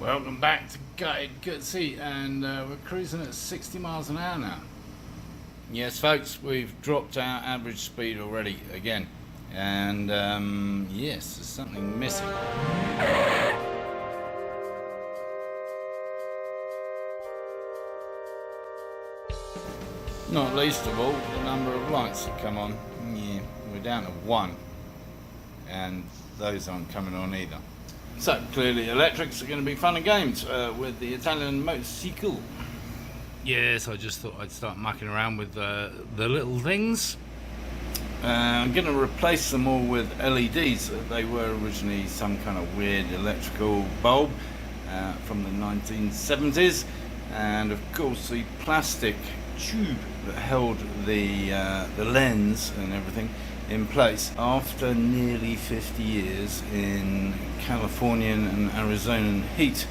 Welcome back to Guzzi, and we're cruising at 60 miles an hour now. Yes folks, we've dropped our average speed already again, and yes, there's something missing. Not least of all, the number of lights that come on. Yeah, we're down to 1, and those aren't coming on either. So clearly electrics are going to be fun and games with the Italian motorcycle. Yes, I just thought I'd start mucking around with the little things. I'm going to replace them all with LEDs. They were originally some kind of weird electrical bulb from the 1970s, and of course the plastic tube that held the lens and everything in place, after nearly 50 years in Californian and Arizonan heat,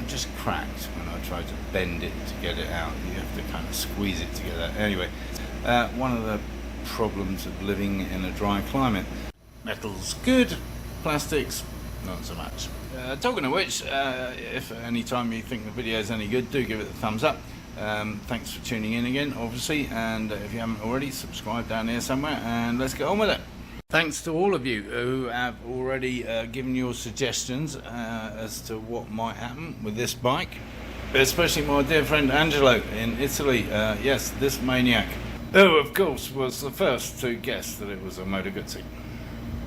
just cracked when I tried to bend it to get it out. You have to kind of squeeze it together. Anyway, one of the problems of living in a dry climate. Metal's good, plastics not so much. Talking of which, if any time you think the video is any good, do give it a thumbs up. Thanks for tuning in again, obviously, and if you haven't already, subscribe down here somewhere, and let's get on with it. Thanks to all of you who have already given your suggestions as to what might happen with this bike, especially my dear friend Angelo in Italy. Yes, this maniac, who of course was the first to guess that it was a Moto Guzzi.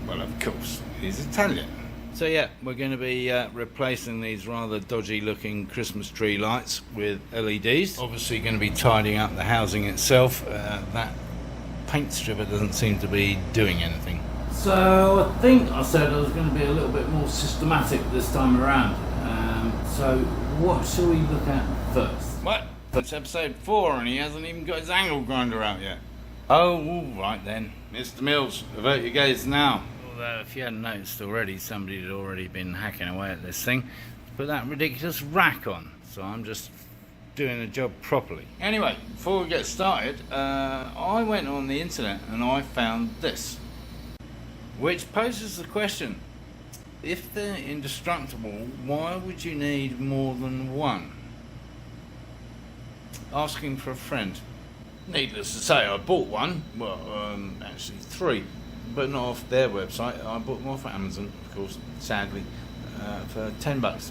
Well, of course, he's Italian. So yeah, we're going to be replacing these rather dodgy looking Christmas tree lights with LEDs. Obviously going to be tidying up the housing itself. That paint stripper doesn't seem to be doing anything. So I think I said I was going to be a little bit more systematic this time around. So what shall we look at first? What? It's episode 4 and he hasn't even got his angle grinder out yet. Oh, all right then. Mr. Mills, avert your gaze now. Although if you hadn't noticed already, somebody had already been hacking away at this thing to put that ridiculous rack on, so I'm just doing the job properly. Anyway, before we get started, I went on the internet and I found this, which poses the question: if they're indestructible, why would you need more than one? Asking for a friend. Needless to say, I bought one, well, actually 3. But not off their website. I bought them off Amazon, of course, sadly, for $10.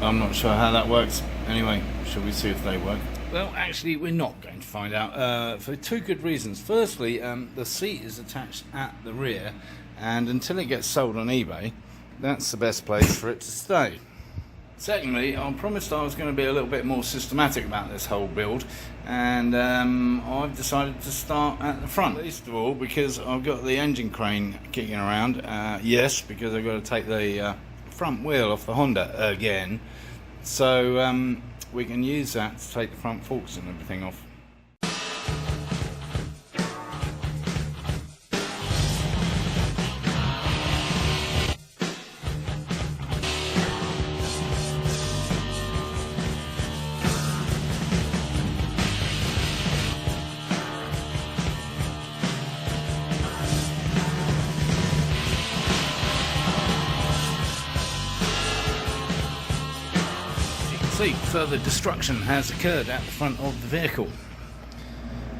I'm not sure how that works. Anyway, shall we see if they work? Well, actually, we're not going to find out for 2 good reasons. Firstly, the seat is attached at the rear, and until it gets sold on eBay, that's the best place for it to stay. Secondly, I promised I was going to be a little bit more systematic about this whole build, and I've decided to start at the front. Least of all because I've got the engine crane kicking around. Yes, because I've got to take the front wheel off the Honda again, so we can use that to take the front forks and everything off. Further destruction has occurred at the front of the vehicle.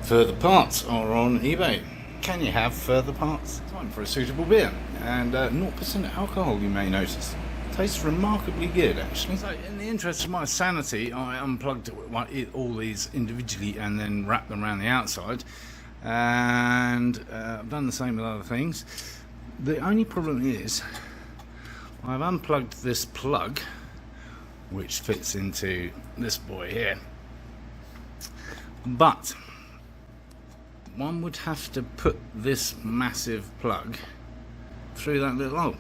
Further parts are on eBay. Can you have further parts? Time for a suitable beer, and 0% alcohol, you may notice. Tastes remarkably good, actually. So in the interest of my sanity, I unplugged all these individually and then wrapped them around the outside, and I've done the same with other things. The only problem is I've unplugged this plug, which fits into this boy here, but one would have to put this massive plug through that little hole.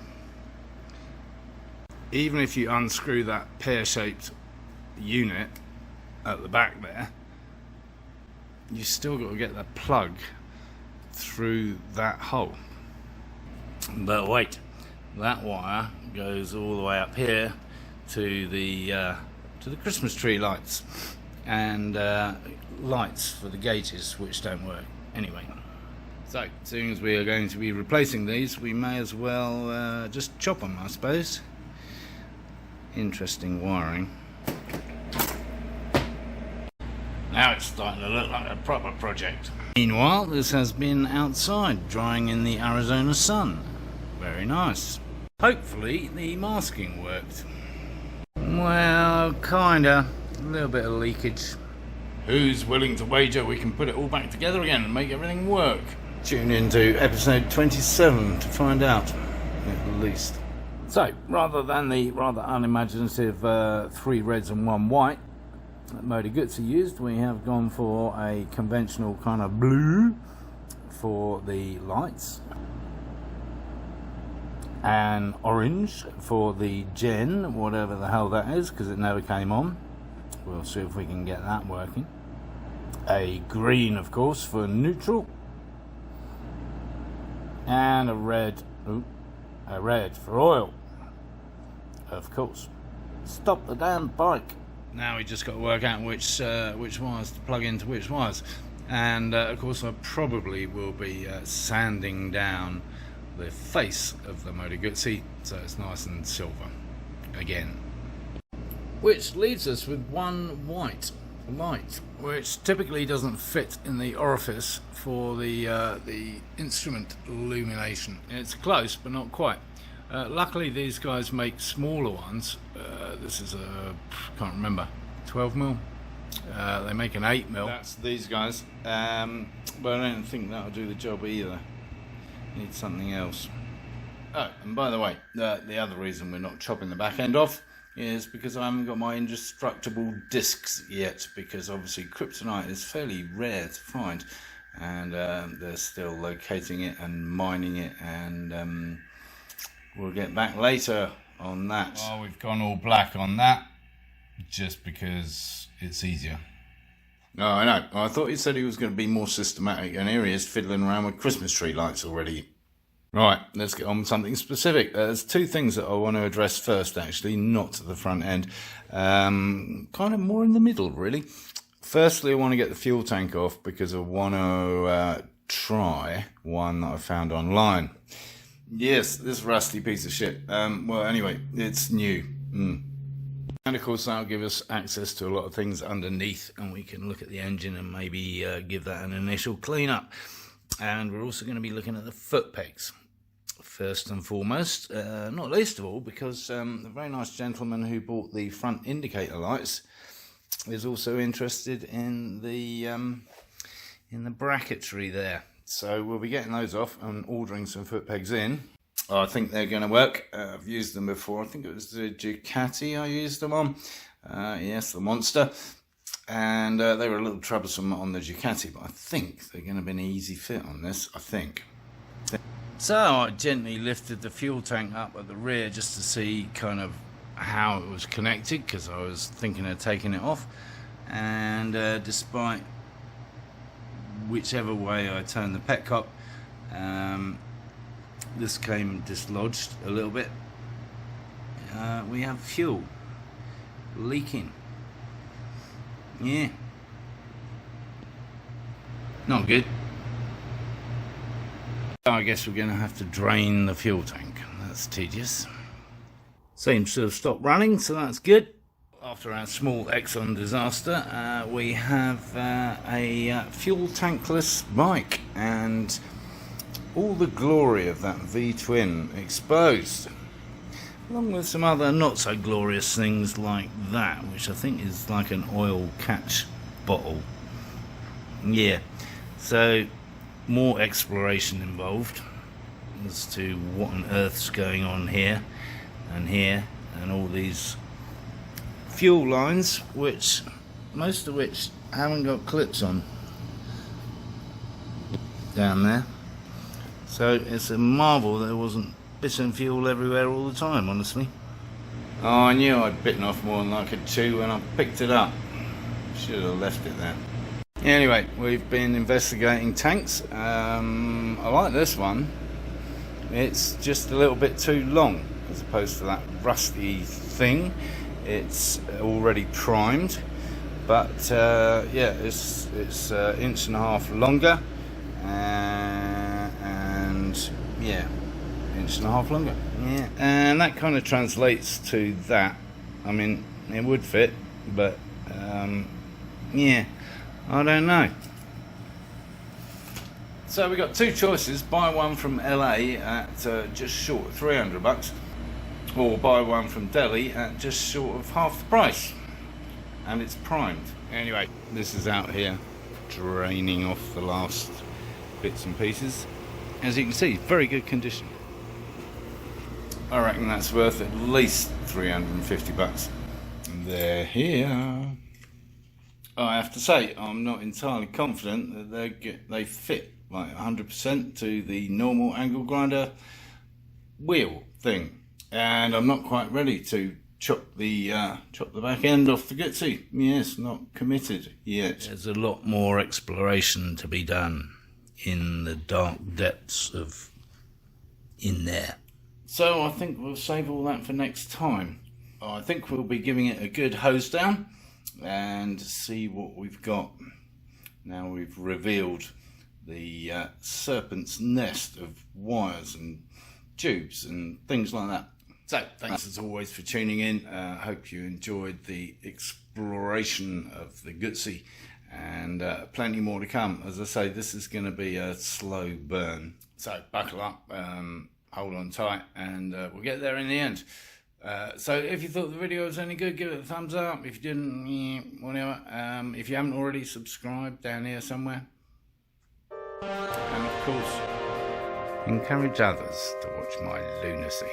Even if you unscrew that pear-shaped unit at the back there, you still got to get the plug through that hole. But wait, that wire goes all the way up here to the Christmas tree lights, and lights for the gauges, which don't work anyway. So, seeing as we are going to be replacing these, we may as well just chop them, I suppose. interesting wiring. Now it's starting to look like a proper project. Meanwhile, this has been outside, drying in the Arizona sun. Very nice. Hopefully the masking worked. Well, kinda. A little bit of leakage. Who's willing to wager we can put it all back together again and make everything work? Tune into episode 27 to find out, at least. So, rather than the rather unimaginative 3 reds and 1 white that Moto Guzzi used, we have gone for a conventional kind of blue for the lights, and orange for the gen, whatever the hell that is, because it never came on. We'll see if we can get that working. A green, of course, for neutral, and a red for oil, of course. Stop the damn bike. Now we just got to work out which wires to plug into which wires, and of course I probably will be sanding down the face of the Moto Guzzi so it's nice and silver again. Which leaves us with 1 white light, which typically doesn't fit in the orifice for the instrument illumination. It's close, but not quite. Luckily, these guys make smaller ones. This is a, can't remember, 12mm. They make an 8mm. That's these guys, but I don't think that'll do the job either. Need something else. Oh, and by the way, the other reason we're not chopping the back end off is because I haven't got my indestructible discs yet, because obviously kryptonite is fairly rare to find, and they're still locating it and mining it, and we'll get back later on that. Well, we've gone all black on that just because it's easier. No, I know. I thought he said he was going to be more systematic, and here he is fiddling around with Christmas tree lights already. Right, let's get on with something specific. There's 2 things that I want to address first, actually, not to the front end. Kind of more in the middle, really. Firstly, I want to get the fuel tank off because I want to try one that I found online. Yes, this rusty piece of shit. Well, anyway, it's new. And of course, that'll give us access to a lot of things underneath, and we can look at the engine and maybe give that an initial clean-up. And we're also going to be looking at the foot pegs. First and foremost, not least of all, because the very nice gentleman who bought the front indicator lights is also interested in the bracketry there. So we'll be getting those off and ordering some foot pegs in. I think they're going to work. I've used them before. I think it was the Ducati I used them on. Yes, the Monster. And they were a little troublesome on the Ducati, but I think they're going to be an easy fit on this, I think. So I gently lifted the fuel tank up at the rear just to see kind of how it was connected, because I was thinking of taking it off. And despite whichever way I turned the petcock, this came dislodged a little bit. We have fuel leaking. Yeah, not good. I guess we're going to have to drain the fuel tank. That's tedious. Seems to have stopped running, so that's good. After our small Exxon disaster, we have a fuel tankless bike, and all the glory of that V-twin exposed, along with some other not so glorious things like that, which I think is like an oil catch bottle. Yeah, so more exploration involved as to what on earth's going on here, and all these fuel lines, which most of which haven't got clips on down there. So it's a marvel there wasn't bitten fuel everywhere all the time, honestly. Oh, I knew I'd bitten off more than I could chew when I picked it up. Should have left it there. Anyway, we've been investigating tanks. I like this one. It's just a little bit too long as opposed to that rusty thing. It's already primed, but yeah, it's 1.5 inches longer, and yeah, 1.5 inches longer. Yeah, and that kind of translates to that I mean, it would fit, but yeah, I don't know. So we got two choices: buy one from LA at just short of $300, or buy one from Delhi at just short of half the price, and it's primed. Anyway, this is out here draining off the last bits and pieces. As you can see, very good condition. I reckon that's worth at least $350. They're here. I have to say, I'm not entirely confident that they fit like 100% to the normal angle grinder wheel thing, and I'm not quite ready to chop the back end off the Guzzi. Yes, not committed yet. There's a lot more exploration to be done in the dark depths of in there. So I think we'll save all that for next time. I think we'll be giving it a good hose down and see what we've got. Now we've revealed the serpent's nest of wires and tubes and things like that. So thanks as always for tuning in. Hope you enjoyed the exploration of the Guzzi, and plenty more to come. As I say, this is going to be a slow burn, so buckle up, hold on tight, and we'll get there in the end. So if you thought the video was any good, give it a thumbs up. If you didn't, whatever. If you haven't already, subscribe down here somewhere. And of course, encourage others to watch my lunacy.